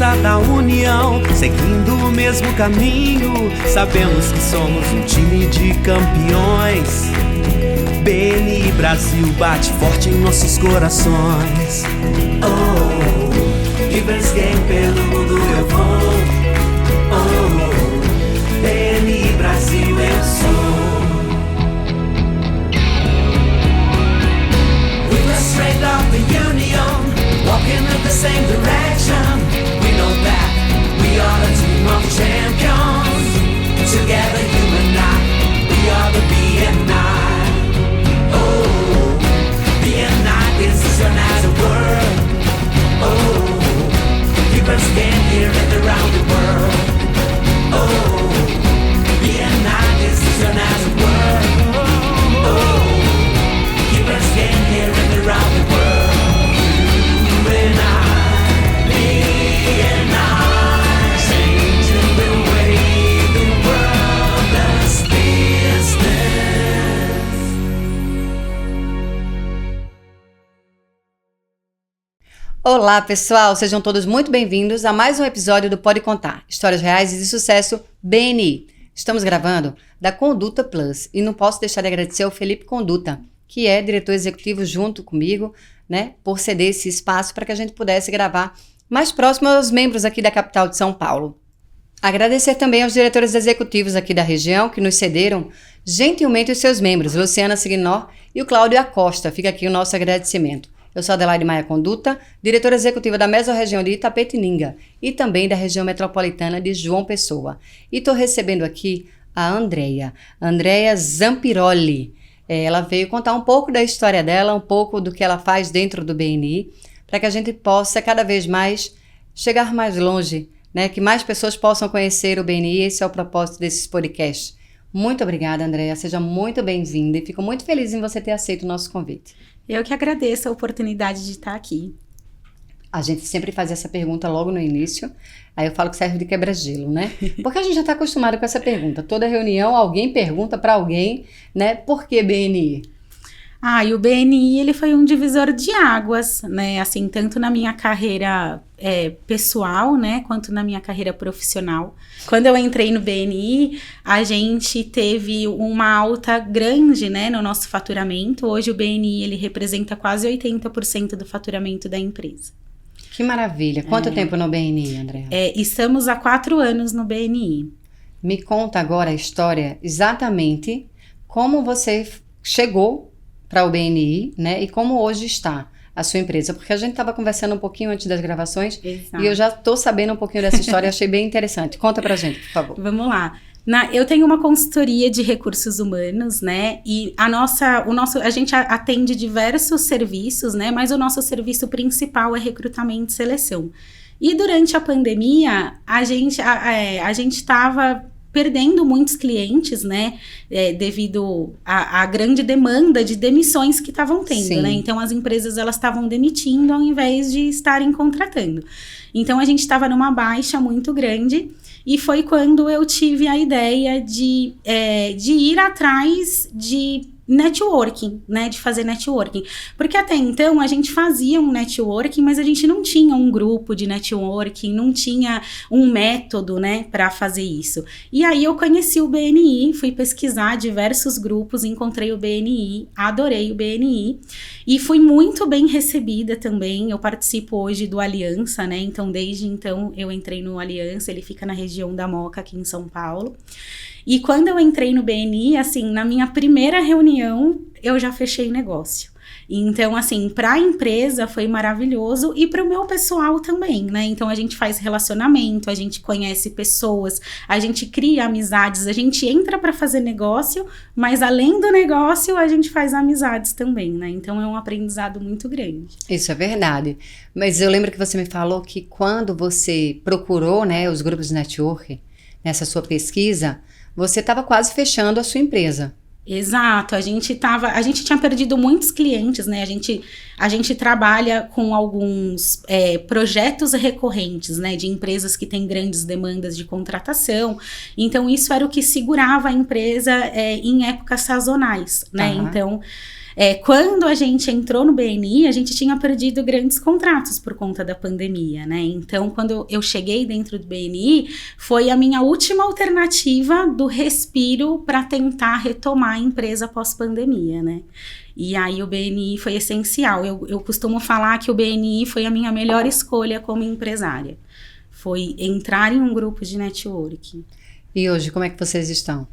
força da união, seguindo o mesmo caminho. Sabemos que somos um time de campeões. BNI Brasil bate forte em nossos corações. Oh, Givers Game pelo mundo eu vou. Oh, BNI Brasil eu sou. With the strength of the union, walking in the same direction. We know that we are the team of champions. Together you and I, we are the BNI. Oh, BNI, this is your nice word. Oh, keep us again here and around the world. Oh, BNI, this is your nice word. Oh, keep us again here and around the world. You and I, BNI, changing the way the world does business. Olá pessoal, sejam todos muito bem-vindos a mais um episódio do Pode Contar, Histórias Reais e de Sucesso BNI. Estamos gravando da Conduta Plus e não posso deixar de agradecer ao Felipe Conduta, que é diretor executivo junto comigo, né, por ceder esse espaço para que a gente pudesse gravar mais próximo aos membros aqui da capital de São Paulo. Agradecer também aos diretores executivos aqui da região que nos cederam gentilmente os seus membros, Luciana Signor e o Cláudio Acosta. Fica aqui o nosso agradecimento. Eu sou Adelaide Maia Conduta, diretora executiva da Mesorregião de Itapetininga e também da região metropolitana de João Pessoa. E estou recebendo aqui a Andrea Zampiroli. Ela veio contar um pouco da história dela, um pouco do que ela faz dentro do BNI, para que a gente possa cada vez mais chegar mais longe, né? Que mais pessoas possam conhecer o BNI. Esse é o propósito desses podcasts. Muito obrigada, Andrea. Seja muito bem-vinda e fico muito feliz em você ter aceito o nosso convite. Eu que agradeço a oportunidade de estar aqui. A gente sempre faz essa pergunta logo no início, aí eu falo que serve de quebra-gelo, né? Porque a gente já está acostumado com essa pergunta. Toda reunião alguém pergunta para alguém, né? Por que BNI? E o BNI, ele foi um divisor de águas, né? Assim, tanto na minha carreira pessoal, né? Quanto na minha carreira profissional. Quando eu entrei no BNI, a gente teve uma alta grande, né? No nosso faturamento. Hoje o BNI, ele representa quase 80% do faturamento da empresa. Que maravilha! Quanto tempo no BNI, Andrea? Estamos há 4 anos no BNI. Me conta agora a história, exatamente como você chegou para o BNI, né? E como hoje está a sua empresa. Porque a gente estava conversando um pouquinho antes das gravações. Exato. E eu já estou sabendo um pouquinho dessa história e achei bem interessante. Conta pra gente, por favor. Vamos lá. Eu tenho uma consultoria de recursos humanos, né? E a gente atende diversos serviços, né? Mas o nosso serviço principal é recrutamento e seleção. E durante a pandemia, a gente estava perdendo muitos clientes, né, devido à grande demanda de demissões que estavam tendo, Sim. né, então as empresas elas estavam demitindo ao invés de estarem contratando, então a gente estava numa baixa muito grande e foi quando eu tive a ideia de ir atrás de networking, né, de fazer networking, porque até então a gente fazia um networking, mas a gente não tinha um grupo de networking, não tinha um método, né, para fazer isso. E aí eu conheci o BNI, fui pesquisar diversos grupos, encontrei o BNI, adorei o BNI e fui muito bem recebida também. Eu participo hoje do Aliança, né, então desde então eu entrei no Aliança, ele fica na região da Moca aqui em São Paulo. E quando eu entrei no BNI, assim, na minha primeira reunião, eu já fechei negócio. Então, assim, para a empresa foi maravilhoso e para o meu pessoal também, né? Então, a gente faz relacionamento, a gente conhece pessoas, a gente cria amizades, a gente entra para fazer negócio, mas além do negócio, a gente faz amizades também, né? Então, é um aprendizado muito grande. Isso é verdade. Mas eu lembro que você me falou que quando você procurou, né, os grupos de networking, nessa sua pesquisa, você estava quase fechando a sua empresa. Exato, a gente tinha perdido muitos clientes, né, a gente trabalha com alguns projetos recorrentes, né, de empresas que têm grandes demandas de contratação, então isso era o que segurava a empresa em épocas sazonais, né, Então Quando a gente entrou no BNI, a gente tinha perdido grandes contratos por conta da pandemia, né? Então, quando eu cheguei dentro do BNI, foi a minha última alternativa do respiro para tentar retomar a empresa pós-pandemia, né? E aí o BNI foi essencial. Eu costumo falar que o BNI foi a minha melhor escolha como empresária. Foi entrar em um grupo de networking. E hoje, como é que vocês estão?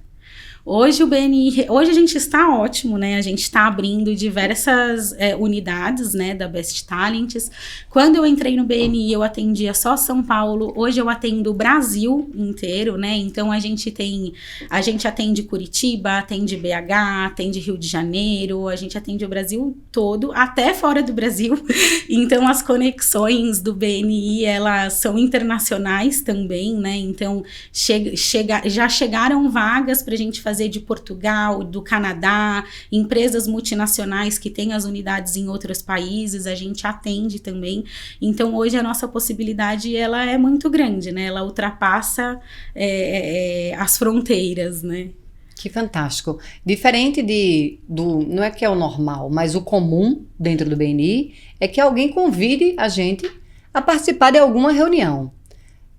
Hoje hoje a gente está ótimo, né? A gente está abrindo diversas unidades, né, da Best Talents. Quando eu entrei no BNI, eu atendia só São Paulo. Hoje eu atendo o Brasil inteiro, né? Então a gente atende Curitiba, atende BH, atende Rio de Janeiro, a gente atende o Brasil todo, até fora do Brasil. Então as conexões do BNI, elas são internacionais também, né? Então já chegaram vagas para a gente fazer de Portugal, do Canadá, empresas multinacionais que têm as unidades em outros países, a gente atende também. Então, hoje a nossa possibilidade, ela é muito grande, né? Ela ultrapassa as fronteiras, né? Que fantástico. Diferente não é que é o normal, mas o comum dentro do BNI é que alguém convide a gente a participar de alguma reunião.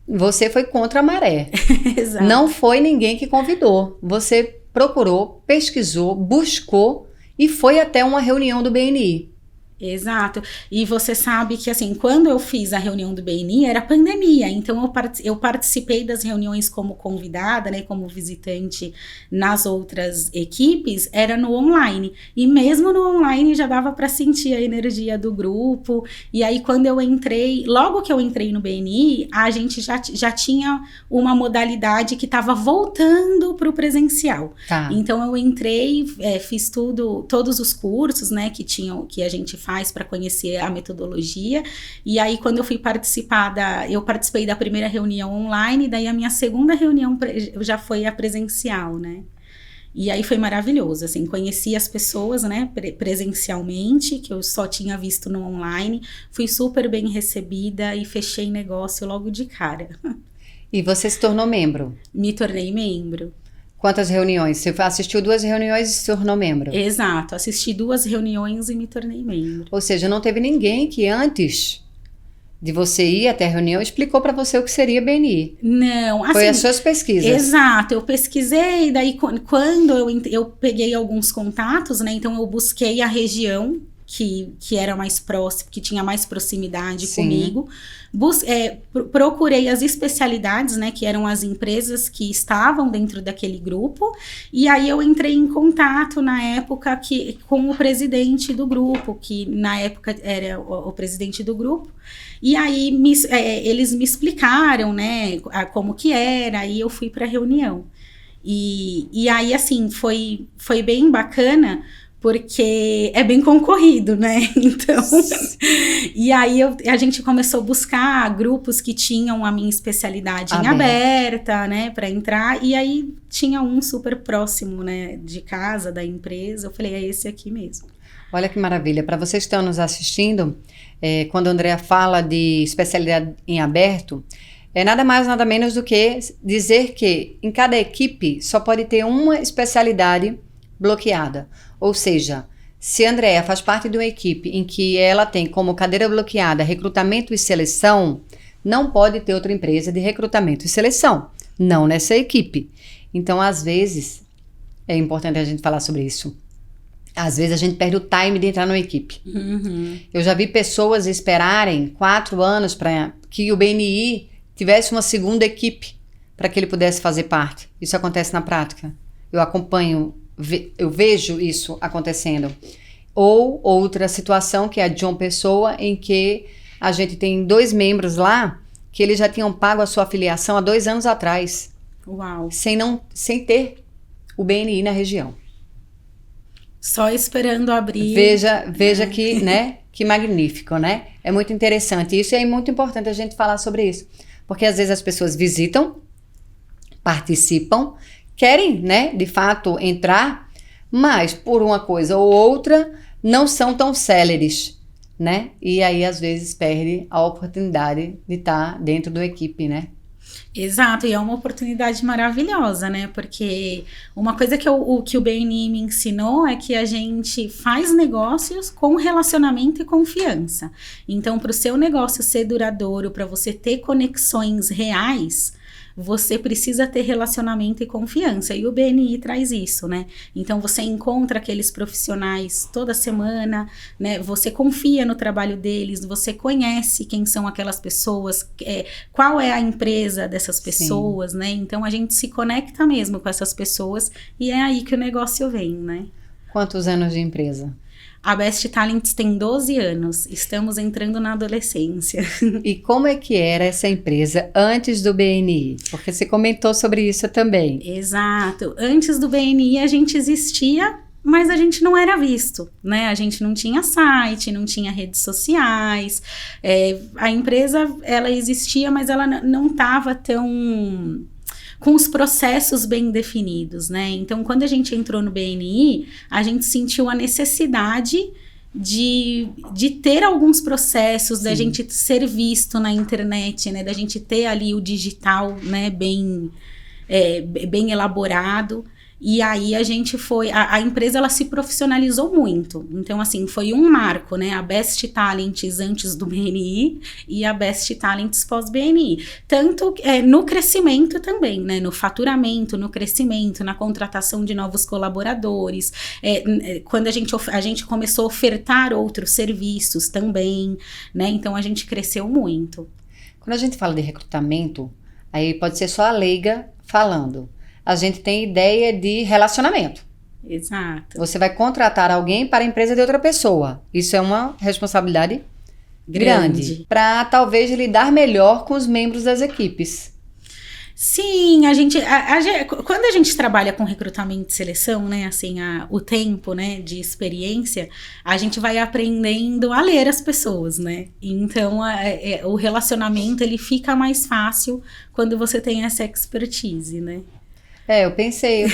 Você foi contra a maré. Exato. Não foi ninguém que convidou. Você procurou, pesquisou, buscou e foi até uma reunião do BNI. Exato. E você sabe que, assim, quando eu fiz a reunião do BNI, era pandemia. Então, eu participei das reuniões como convidada, né, como visitante nas outras equipes, era no online. E mesmo no online, já dava para sentir a energia do grupo. E aí, quando eu entrei, logo que eu entrei no BNI, a gente já tinha uma modalidade que estava voltando para o presencial. Tá. Então, eu entrei, fiz todos os cursos, né, que a gente faz para conhecer a metodologia, e aí quando eu fui eu participei da primeira reunião online, daí a minha segunda reunião já foi a presencial, né? E aí foi maravilhoso, assim, conheci as pessoas, né, presencialmente, que eu só tinha visto no online, fui super bem recebida e fechei negócio logo de cara. E você se tornou membro? Me tornei membro. Quantas reuniões? Você assistiu 2 reuniões e se tornou membro? Exato, assisti 2 reuniões e me tornei membro. Ou seja, não teve ninguém que antes de você ir até a reunião explicou para você o que seria BNI. Não, assim... Foi as suas pesquisas. Exato, eu pesquisei, daí quando eu peguei alguns contatos, né, então eu busquei a região que era mais próximo, que tinha mais proximidade Sim. comigo. Procurei as especialidades, né, que eram as empresas que estavam dentro daquele grupo, e aí eu entrei em contato na época com o presidente do grupo, que na época era o presidente do grupo, e aí eles me explicaram, né, como que era, e eu fui para a reunião. E aí, assim, foi bem bacana, porque é bem concorrido, né? Então, e aí a gente começou a buscar grupos que tinham a minha especialidade em aberta, né, para entrar, e aí tinha um super próximo, né, de casa, da empresa, eu falei, é esse aqui mesmo. Olha que maravilha. Para vocês que estão nos assistindo, quando a Andrea fala de especialidade em aberto, é nada mais, nada menos do que dizer que em cada equipe só pode ter uma especialidade bloqueada. Ou seja, se a Andrea faz parte de uma equipe em que ela tem como cadeira bloqueada recrutamento e seleção, não pode ter outra empresa de recrutamento e seleção, não nessa equipe. Então, às vezes, é importante a gente falar sobre isso. Às vezes a gente perde o time de entrar numa equipe. Uhum. Eu já vi pessoas esperarem 4 anos para que o BNI tivesse uma segunda equipe para que ele pudesse fazer parte. Isso acontece na prática. Eu acompanho, eu vejo isso acontecendo. Ou outra situação, que é a de João Pessoa, em que a gente tem 2 membros lá que eles já tinham pago a sua filiação há 2 anos atrás. Uau. Sem ter o BNI na região. Só esperando abrir. Veja que, né, que magnífico, né? É muito interessante isso, e é muito importante a gente falar sobre isso. Porque às vezes as pessoas visitam, participam, querem, né, de fato entrar, mas por uma coisa ou outra não são tão céleres, né? E aí às vezes perde a oportunidade de estar dentro da equipe, né? Exato, e é uma oportunidade maravilhosa, né? Porque uma coisa que o BNI me ensinou é que a gente faz negócios com relacionamento e confiança. Então, para o seu negócio ser duradouro, para você ter conexões reais, você precisa ter relacionamento e confiança, e o BNI traz isso, né? Então você encontra aqueles profissionais toda semana, né? Você confia no trabalho deles, você conhece quem são aquelas pessoas, qual é a empresa dessas pessoas, né? Então a gente se conecta mesmo com essas pessoas e é aí que o negócio vem, né? Quantos anos de empresa? A Best Talents tem 12 anos, estamos entrando na adolescência. E como é que era essa empresa antes do BNI? Porque você comentou sobre isso também. Exato. Antes do BNI a gente existia, mas a gente não era visto, né? A gente não tinha site, não tinha redes sociais. A empresa, ela existia, mas ela não estava tão... com os processos bem definidos, né? Então, quando a gente entrou no BNI, a gente sentiu a necessidade de ter alguns processos, da gente ser visto na internet, né? Da gente ter ali o digital, né? Bem elaborado. E aí a gente foi... A empresa, ela se profissionalizou muito. Então, assim, foi um marco, né? A Best Talents antes do BNI e a Best Talents pós-BNI. Tanto no crescimento também, né? No faturamento, no crescimento, na contratação de novos colaboradores. Quando a gente começou a ofertar outros serviços também, né? Então, a gente cresceu muito. Quando a gente fala de recrutamento, aí pode ser só a leiga falando. A gente tem ideia de relacionamento. Exato. Você vai contratar alguém para a empresa de outra pessoa. Isso é uma responsabilidade grande. Para talvez lidar melhor com os membros das equipes. Sim, quando a gente trabalha com recrutamento e seleção, né, assim, o tempo, né, de experiência, a gente vai aprendendo a ler as pessoas, né, então o relacionamento, ele fica mais fácil quando você tem essa expertise, né. Eu pensei,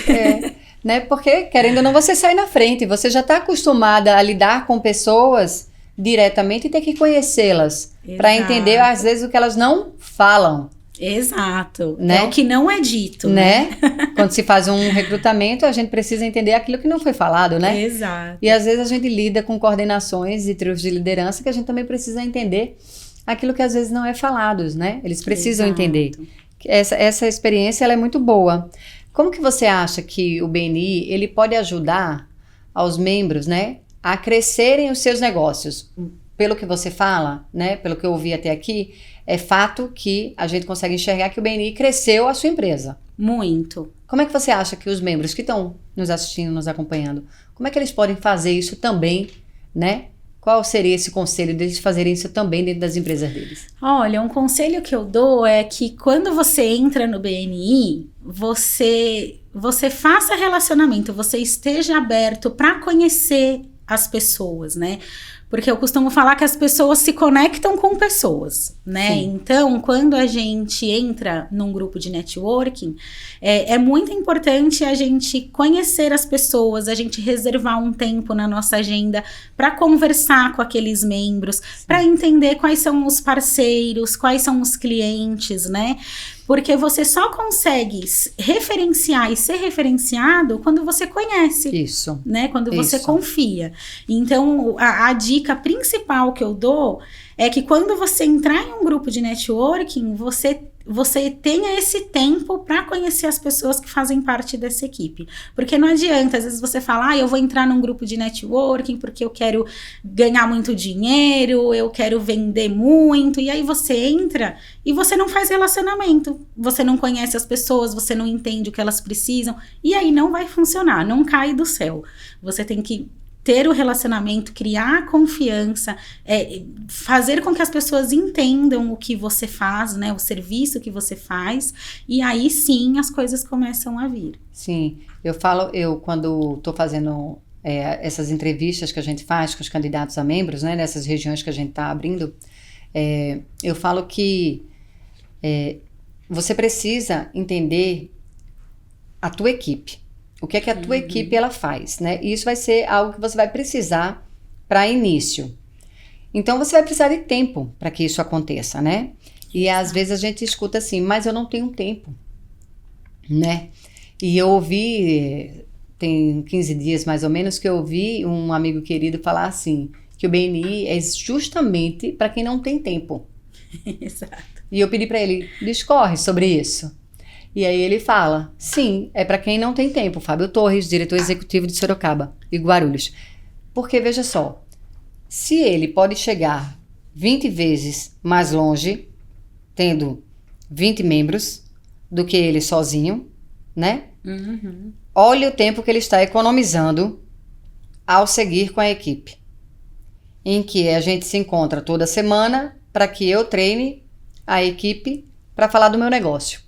né? Porque, querendo ou não, você sai na frente. Você já está acostumada a lidar com pessoas diretamente e ter que conhecê-las. Para entender, às vezes, o que elas não falam. Exato. Né? É o que não é dito, né? Quando se faz um recrutamento, a gente precisa entender aquilo que não foi falado, né? Exato. E, às vezes, a gente lida com coordenações e trios de liderança que a gente também precisa entender aquilo que, às vezes, não é falado, né? Eles precisam entender. Essa experiência, ela é muito boa. Como que você acha que o BNI, ele pode ajudar aos membros, né, a crescerem os seus negócios? Pelo que você fala, né, pelo que eu ouvi até aqui, é fato que a gente consegue enxergar que o BNI cresceu a sua empresa. Muito. Como é que você acha que os membros que estão nos assistindo, nos acompanhando, como é que eles podem fazer isso também, né? Qual seria esse conselho deles fazerem isso também dentro das empresas deles? Olha, um conselho que eu dou é que quando você entra no BNI, você faça relacionamento, você esteja aberto para conhecer as pessoas, né? Porque eu costumo falar que as pessoas se conectam com pessoas, né? Sim. Então, quando a gente entra num grupo de networking, é muito importante a gente conhecer as pessoas, a gente reservar um tempo na nossa agenda para conversar com aqueles membros, para entender quais são os parceiros, quais são os clientes, né? Porque você só consegue referenciar e ser referenciado quando você conhece. Isso. Né? Quando você confia. Então, a dica principal que eu dou é que quando você entrar em um grupo de networking, você tenha esse tempo para conhecer as pessoas que fazem parte dessa equipe. Porque não adianta, às vezes você fala, eu vou entrar num grupo de networking porque eu quero ganhar muito dinheiro, eu quero vender muito, e aí você entra e você não faz relacionamento, você não conhece as pessoas, você não entende o que elas precisam, e aí não vai funcionar, não cai do céu. Você tem que ter o relacionamento, criar confiança, fazer com que as pessoas entendam o que você faz, né, o serviço que você faz, e aí sim as coisas começam a vir. Sim, quando estou fazendo essas entrevistas que a gente faz com os candidatos a membros, né, nessas regiões que a gente está abrindo, eu falo que você precisa entender a tua equipe. O que é que a tua equipe ela faz, né? E isso vai ser algo que você vai precisar para início. Então, você vai precisar de tempo para que isso aconteça, né? E às vezes a gente escuta assim, mas eu não tenho tempo, né? E eu ouvi, tem 15 dias mais ou menos, que eu ouvi um amigo querido falar assim, que o BNI é justamente para quem não tem tempo. Exato. E eu pedi para ele, discorre sobre isso. E aí ele fala, sim, é para quem não tem tempo. Fábio Torres, diretor executivo de Sorocaba e Guarulhos. Porque, veja só, se ele pode chegar 20 vezes mais longe, tendo 20 membros, do que ele sozinho, né? Uhum. Olha o tempo que ele está economizando ao seguir com a equipe. Em que a gente se encontra toda semana para que eu treine a equipe para falar do meu negócio.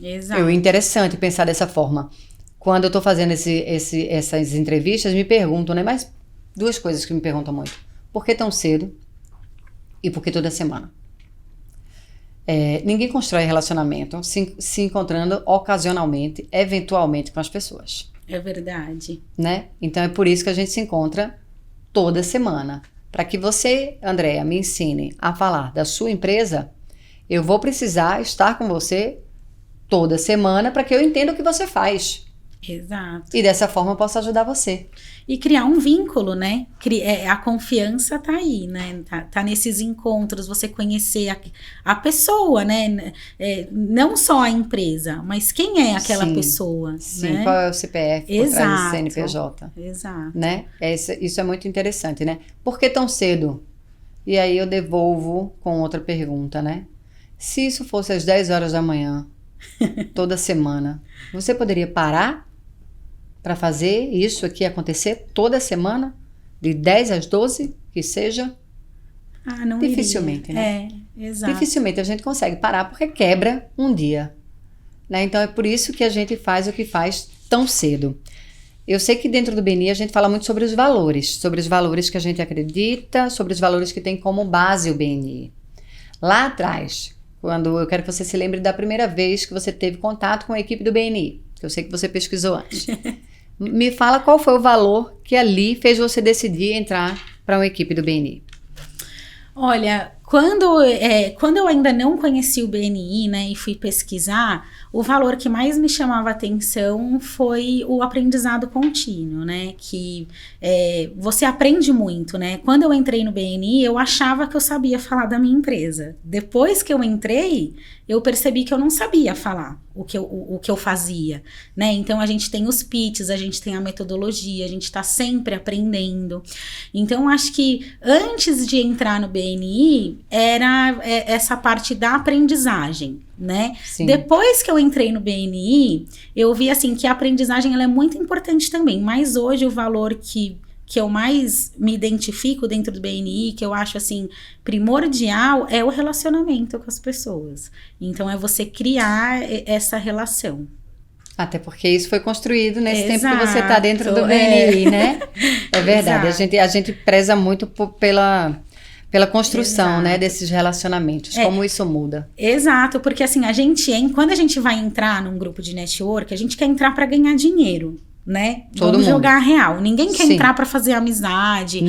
Exato. É interessante pensar dessa forma. Quando eu estou fazendo essas entrevistas, me perguntam, né? Mas duas coisas que me perguntam muito. Por que tão cedo? E por que toda semana? Ninguém constrói relacionamento se encontrando ocasionalmente, eventualmente com as pessoas. É verdade. Né? Então é por isso que a gente se encontra toda semana. Para que você, Andréa, me ensine a falar da sua empresa, eu vou precisar estar com você toda semana para que eu entenda o que você faz. Exato. E dessa forma eu posso ajudar você. E criar um vínculo, né? A confiança tá aí, né? Tá nesses encontros, você conhecer a pessoa, né? Não só a empresa, mas quem é aquela pessoa, Sim, né? qual é o CPF por trás do CNPJ. Exato. Né? Isso é muito interessante, né? Por que tão cedo? E aí eu devolvo com outra pergunta, né? Se isso fosse às 10 horas da manhã, toda semana, você poderia parar para fazer isso aqui acontecer toda semana? De 10 às 12, que seja? Não dificilmente, iria. né? Exato. Dificilmente a gente consegue parar porque quebra um dia. Né? Então é por isso que a gente faz o que faz tão cedo. Eu sei que dentro do BNI a gente fala muito sobre os valores que a gente acredita, sobre os valores que tem como base o BNI. Lá atrás, quando eu quero que você se lembre da primeira vez que você teve contato com a equipe do BNI, que eu sei que você pesquisou antes. Me fala qual foi o valor que ali fez você decidir entrar para uma equipe do BNI. Olha, quando eu ainda não conheci o BNI, né, e fui pesquisar, o valor que mais me chamava atenção foi o aprendizado contínuo, né, que você aprende muito, né. Quando eu entrei no BNI, eu achava que eu sabia falar da minha empresa. Depois que eu entrei, eu percebi que eu não sabia falar o que eu fazia, né? Então, a gente tem os pitches, a gente tem a metodologia, a gente tá sempre aprendendo. Então, acho que antes de entrar no BNI, era essa parte da aprendizagem, né? Sim. Depois que eu entrei no BNI, eu vi, assim, que a aprendizagem, ela é muito importante também, mas hoje o valor que eu mais me identifico dentro do BNI, que eu acho, assim, primordial, é o relacionamento com as pessoas. Então, é você criar essa relação. Até porque isso foi construído nesse Exato, tempo que você está dentro do BNI, né? É verdade. Exato. A gente preza muito pela construção, Exato. né, desses relacionamentos. Como isso muda. Exato, porque assim, quando a gente vai entrar num grupo de network, a gente quer entrar para ganhar dinheiro. Né? Vamos jogar real. Ninguém quer entrar pra fazer amizade,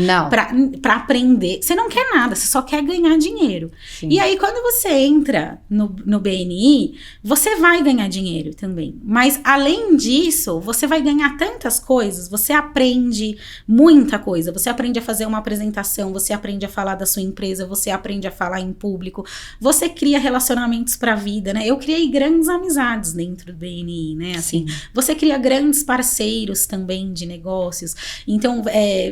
pra aprender. Você não quer nada, você só quer ganhar dinheiro. Sim. E aí, quando você entra no BNI, você vai ganhar dinheiro também. Mas, além disso, você vai ganhar tantas coisas. Você aprende muita coisa. Você aprende a fazer uma apresentação, você aprende a falar da sua empresa, você aprende a falar em público. Você cria relacionamentos pra vida, né? Eu criei grandes amizades dentro do BNI, né? Assim, você cria grandes parceiros também de negócios. Então,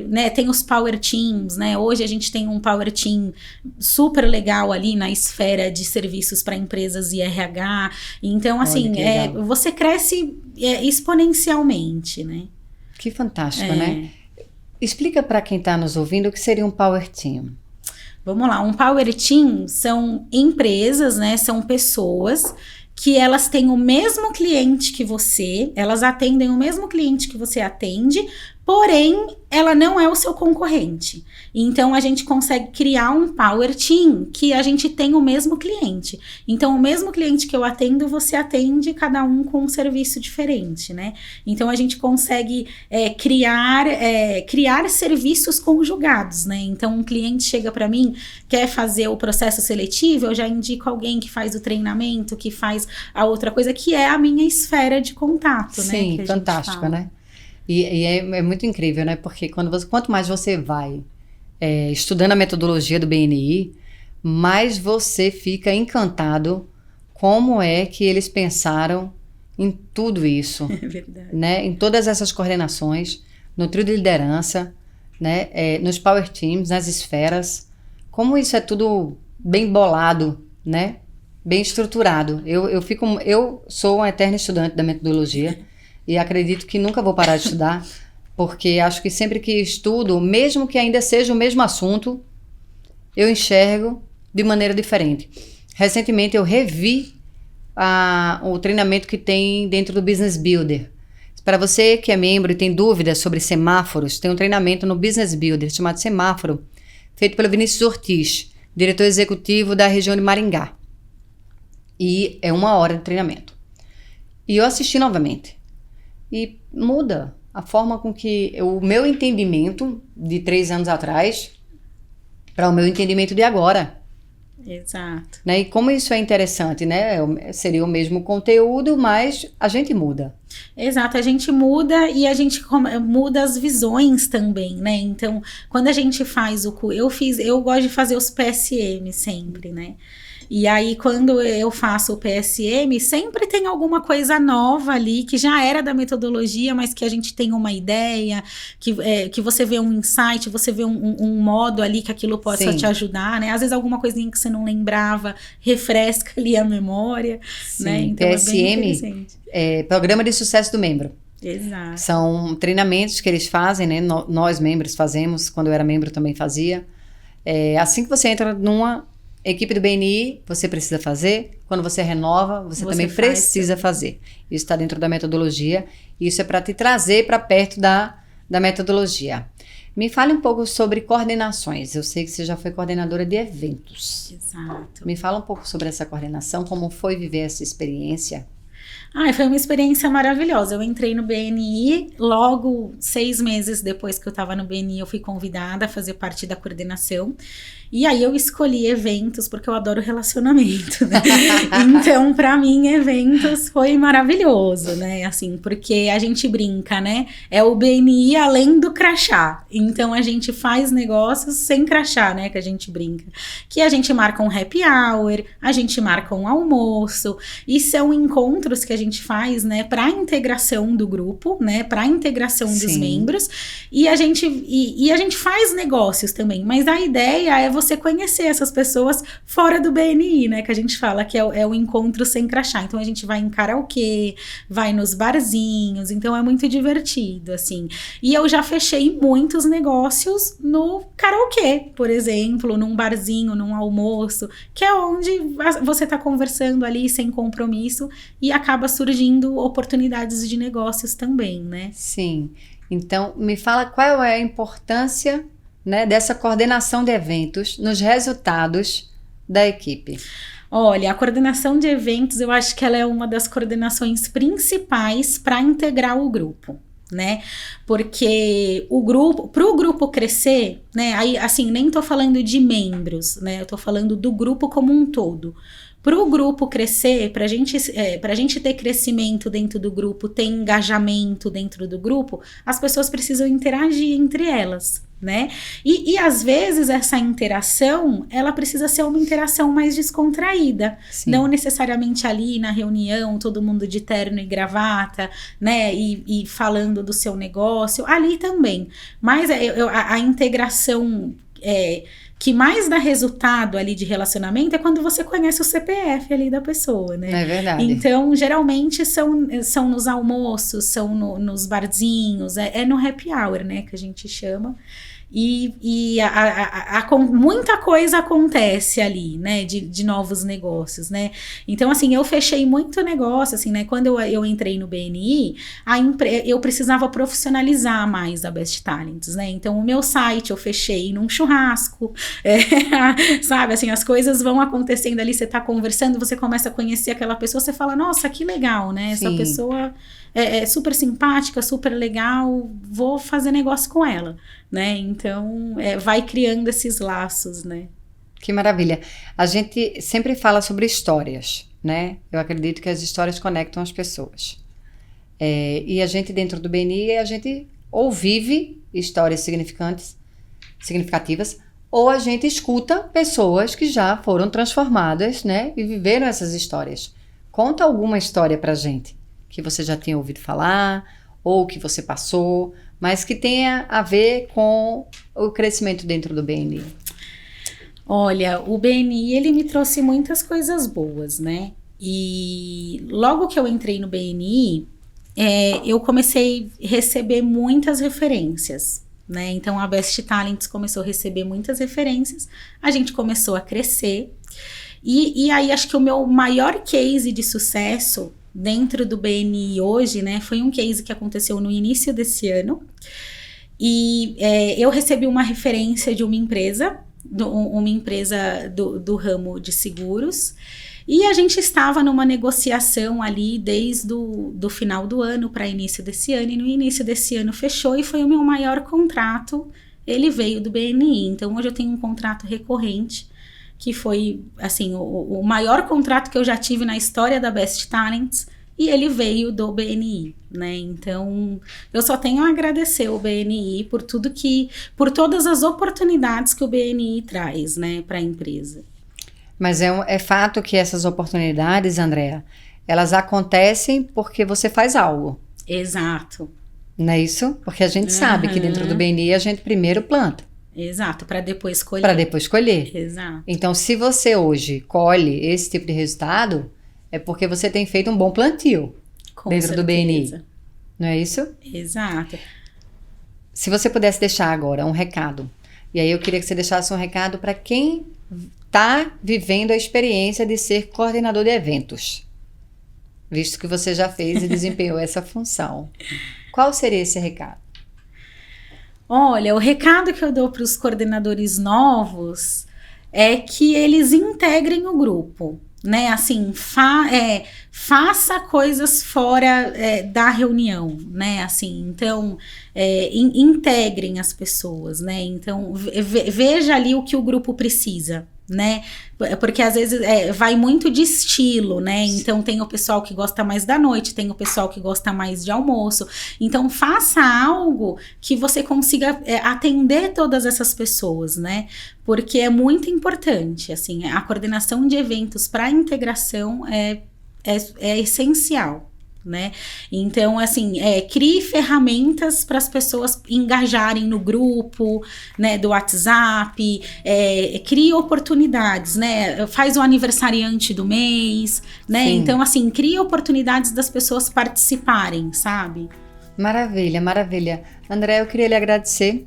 né, tem os Power Teams, né? Hoje a gente tem um Power Team super legal ali na esfera de serviços para empresas e RH. Então, assim, você cresce exponencialmente, né? Que fantástico, né? Explica para quem está nos ouvindo o que seria um Power Team. Vamos lá, um Power Team são empresas, né? São pessoas que elas têm o mesmo cliente que você, elas atendem o mesmo cliente que você atende, porém, ela não é o seu concorrente. Então, a gente consegue criar um power team que a gente tem o mesmo cliente. Então, o mesmo cliente que eu atendo, você atende, cada um com um serviço diferente, né? Então, a gente consegue criar serviços conjugados, né? Então, um cliente chega para mim, quer fazer o processo seletivo, eu já indico alguém que faz o treinamento, que faz a outra coisa, que é a minha esfera de contato, né? Sim, que fantástico, né? E é muito incrível, né? Porque quanto mais você vai estudando a metodologia do BNI, mais você fica encantado como é que eles pensaram em tudo isso. É verdade. Né? Em todas essas coordenações, no trio de liderança, né? Nos power teams, nas esferas. Como isso é tudo bem bolado, né? Bem estruturado. Eu sou uma eterna estudante da metodologia. E acredito que nunca vou parar de estudar, porque acho que sempre que estudo, mesmo que ainda seja o mesmo assunto, eu enxergo de maneira diferente. Recentemente eu revi o treinamento que tem dentro do Business Builder. Para você que é membro e tem dúvidas sobre semáforos, tem um treinamento no Business Builder chamado Semáforo, feito pelo Vinícius Ortiz, diretor executivo da região de Maringá. E é 1 hora de treinamento. E eu assisti novamente. E muda a forma com que o meu entendimento de 3 anos atrás para o meu entendimento de agora. Exato. Né? E como isso é interessante, né? Seria o mesmo conteúdo, mas a gente muda. Exato, a gente muda e a gente muda as visões também, né? Então, quando a gente faz eu gosto de fazer os PSM sempre, né? E aí, quando eu faço o PSM, sempre tem alguma coisa nova ali, que já era da metodologia, mas que a gente tem uma ideia, que você vê um insight, você vê um modo ali que aquilo possa te ajudar, né? Às vezes alguma coisinha que você não lembrava, refresca ali a memória, Sim, né? Então, PSM, é bem interessante. Programa de Sucesso do Membro. Exato. São treinamentos que eles fazem, né? Nós membros fazemos, quando eu era membro também fazia. Assim que você entra numa equipe do BNI, você precisa fazer. Quando você renova, você também precisa fazer. Isso está dentro da metodologia. Isso é para te trazer para perto da metodologia. Me fale um pouco sobre coordenações. Eu sei que você já foi coordenadora de eventos. Exato. Me fala um pouco sobre essa coordenação, como foi viver essa experiência. Foi uma experiência maravilhosa. Eu entrei no BNI, logo 6 meses depois que eu estava no BNI, eu fui convidada a fazer parte da coordenação. E aí eu escolhi eventos, porque eu adoro relacionamento, né? Então, para mim, eventos foi maravilhoso, né? Assim, porque a gente brinca, né? É o BNI além do crachá. Então, a gente faz negócios sem crachá, né? Que a gente brinca. Que a gente marca um happy hour, a gente marca um almoço. E são encontros que a gente faz, né? Para a integração do grupo, né? Para a integração dos membros. E a gente faz negócios também. Mas a ideia é você conhecer essas pessoas fora do BNI, né? Que a gente fala que é o encontro sem crachá. Então, a gente vai em karaokê, vai nos barzinhos. Então, é muito divertido, assim. E eu já fechei muitos negócios no karaokê, por exemplo, num barzinho, num almoço, que é onde você tá conversando ali sem compromisso e acaba surgindo oportunidades de negócios também, né? Sim. Então, me fala qual é a importância, né, dessa coordenação de eventos nos resultados da equipe. Olha, a coordenação de eventos, eu acho que ela é uma das coordenações principais para integrar o grupo, né? Porque para o grupo crescer, né? Aí, assim, nem tô falando de membros, né? Eu tô falando do grupo como um todo. Para o grupo crescer, para a gente ter crescimento dentro do grupo, ter engajamento dentro do grupo, as pessoas precisam interagir entre elas, né? E às vezes essa interação, ela precisa ser uma interação mais descontraída. Sim. Não necessariamente ali na reunião, todo mundo de terno e gravata, né? E falando do seu negócio, ali também. Mas a integração que mais dá resultado ali de relacionamento é quando você conhece o CPF ali da pessoa, né? É verdade. Então, geralmente são nos almoços, são nos barzinhos, no happy hour, né, que a gente chama. E muita coisa acontece ali, né, de novos negócios, né? Então, assim, eu fechei muito negócio, assim, né? Quando eu entrei no BNI, eu precisava profissionalizar mais a Best Talents, né? Então, o meu site eu fechei num churrasco, sabe? Assim, as coisas vão acontecendo ali, você tá conversando, você começa a conhecer aquela pessoa, você fala, nossa, que legal, né? Essa Sim. pessoa é super simpática, super legal, vou fazer negócio com ela, né? Então, vai criando esses laços, né? Que maravilha. A gente sempre fala sobre histórias, né? Eu acredito que as histórias conectam as pessoas. E a gente, dentro do BNI, a gente ou vive histórias significativas, ou a gente escuta pessoas que já foram transformadas, né? E viveram essas histórias. Conta alguma história pra gente, que você já tinha ouvido falar, ou que você passou, mas que tenha a ver com o crescimento dentro do BNI. Olha, o BNI, ele me trouxe muitas coisas boas, né? E logo que eu entrei no BNI, eu comecei a receber muitas referências, né? Então, a Best Talents começou a receber muitas referências, a gente começou a crescer, e aí acho que o meu maior case de sucesso dentro do BNI hoje, né, foi um case que aconteceu no início desse ano, e eu recebi uma referência de uma empresa do ramo de seguros, e a gente estava numa negociação ali desde do final do ano para início desse ano, e no início desse ano fechou, e foi o meu maior contrato, ele veio do BNI, então hoje eu tenho um contrato recorrente, que foi, assim, o maior contrato que eu já tive na história da Best Talents, e ele veio do BNI, né? Então, eu só tenho a agradecer o BNI por todas as oportunidades que o BNI traz, né, para a empresa. Mas é fato que essas oportunidades, Andréa, elas acontecem porque você faz algo. Exato. Não é isso? Porque a gente sabe que dentro do BNI a gente primeiro planta. Exato, para depois colher. Para depois colher. Exato. Então, se você hoje colhe esse tipo de resultado, é porque você tem feito um bom plantio dentro do BNI. Não é isso? Exato. Se você pudesse deixar agora um recado, e aí eu queria que você deixasse um recado para quem está vivendo a experiência de ser coordenador de eventos, visto que você já fez e desempenhou essa função. Qual seria esse recado? Olha, o recado que eu dou para os coordenadores novos é que eles integrem o grupo, né? Assim, faça coisas fora da reunião, né? Assim, então, integrem as pessoas, né? Então, veja ali o que o grupo precisa, né? Porque às vezes vai muito de estilo, né? Então tem o pessoal que gosta mais da noite, tem o pessoal que gosta mais de almoço. Então faça algo que você consiga atender todas essas pessoas, né? Porque é muito importante, assim, a coordenação de eventos para integração é essencial, né? Então, assim, crie ferramentas para as pessoas engajarem no grupo, né, do WhatsApp, crie oportunidades, né? Faz o aniversariante do mês, né? Sim. Então, assim, crie oportunidades das pessoas participarem, sabe? Maravilha, maravilha. André, eu queria lhe agradecer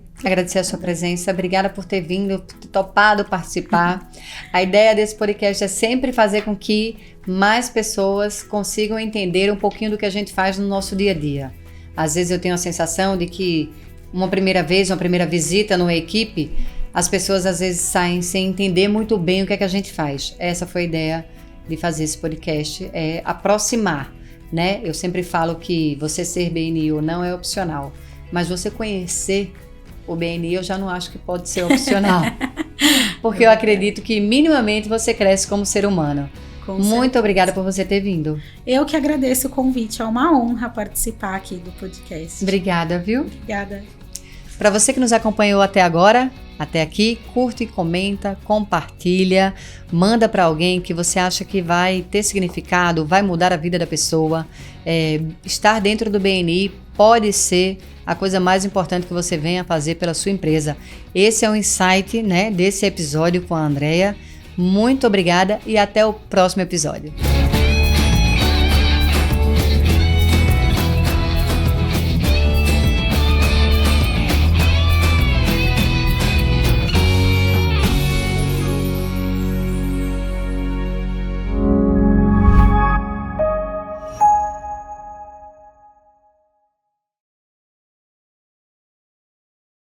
a sua presença. Obrigada por ter vindo, por ter topado participar. A ideia desse podcast é sempre fazer com que mais pessoas consigam entender um pouquinho do que a gente faz no nosso dia a dia. Às vezes eu tenho a sensação de que uma primeira visita numa equipe, as pessoas às vezes saem sem entender muito bem o que é que a gente faz. Essa foi a ideia de fazer esse podcast, aproximar, né? Eu sempre falo que você ser BNI ou não é opcional, mas você conhecer o BNI eu já não acho que pode ser opcional, porque eu acredito que minimamente você cresce como ser humano. Muito obrigada por você ter vindo. Eu que agradeço o convite, é uma honra participar aqui do podcast. Obrigada, viu? Obrigada. Para você que nos acompanhou até agora, até aqui, curte, comenta, compartilha, manda para alguém que você acha que vai ter significado, vai mudar a vida da pessoa. Estar dentro do BNI pode ser a coisa mais importante que você venha fazer pela sua empresa. Esse é o insight, né, desse episódio com a Andréa. Muito obrigada e até o próximo episódio.